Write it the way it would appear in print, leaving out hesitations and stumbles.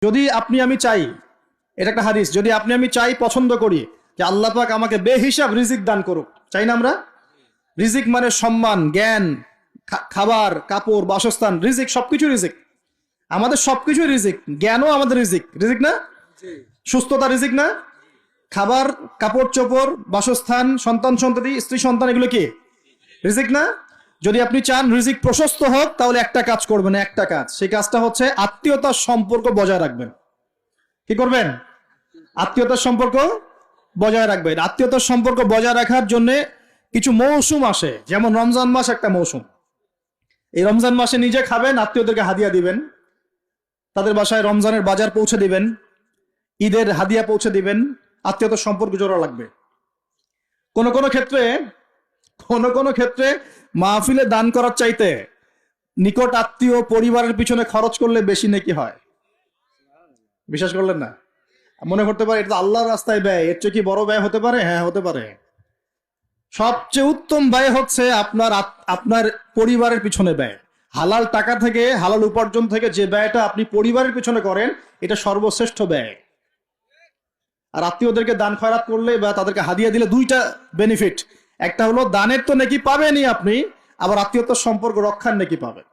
যদি আপনি আমি চাই, এটা একটা হাদিস, যদি আপনি আমি চাই, পছন্দ করি যে আল্লাহ পাক আমাকে বেহিসাব রিজিক দান করুক, চাই না আমরা? রিজিক মানে সম্মান, জ্ঞান, খাবার, কাপড়, বাসস্থান, রিজিক, সবকিছু রিজিক। আমাদের সবকিছু রিজিক, জ্ঞানও আমাদের রিজিক, রিজিক না? সুস্থতা রিজিক না? খাবার, কাপড় চোপড়, বাসস্থান, সন্তান সন্ততি, স্ত্রী সন্তান, এগুলো কি রিজিক না? যদি আপনি চান রিজিক প্রশস্ত হোক, তাহলে একটা কাজ করবেন, একটা কাজ, সেই কাজটা হচ্ছে আত্মীয়তার সম্পর্ক বজায় রাখবেন। কি করবেন? আত্মীয়তার সম্পর্ক বজায় রাখবেন। আত্মীয়তার সম্পর্ক বজায় রাখার জন্য কিছু মৌসুম আসে, যেমন রমজান মাস একটা মৌসুম। এই রমজান মাসে নিজে খাবেন, আত্মীয়দেরকে হাদিয়া দিবেন, তাদের বাসায় রমজানের বাজার পৌঁছে দিবেন, ঈদের হাদিয়া পৌঁছে দিবেন, আত্মীয়তার সম্পর্ক জোড়া লাগবে। কোন কোন ক্ষেত্রে মাহফিলে দান করার চাইতে নিকট আত্মীয় পরিবারের পিছনে খরচ করলে বেশি নেকি হয়। বিশ্বাস করলেন না? মনে করতে পারে এটা তো আল্লাহর রাস্তায় ব্যয়, এর চেয়ে কি বড় ব্যয় হতে পারে? হ্যাঁ, হতে পারে। সবচেয়ে উত্তম ব্যয় হচ্ছে আপনার পরিবারের পিছনে ব্যয়। হালাল টাকা থেকে, হালাল উপার্জন থেকে যে ব্যয়টা আপনি পরিবারের পিছনে করেন, এটা সর্বশ্রেষ্ঠ ব্যয়। আর আত্মীয়দেরকে দান খয়রাত করলে বা তাদেরকে হাদিয়া দিলে দুইটা বেনিফিট। একটা হলো দানের তো নেকি পাবেনই আপনি, আবার আত্মীয়তার সম্পর্ক রক্ষার নেকি পাবেন।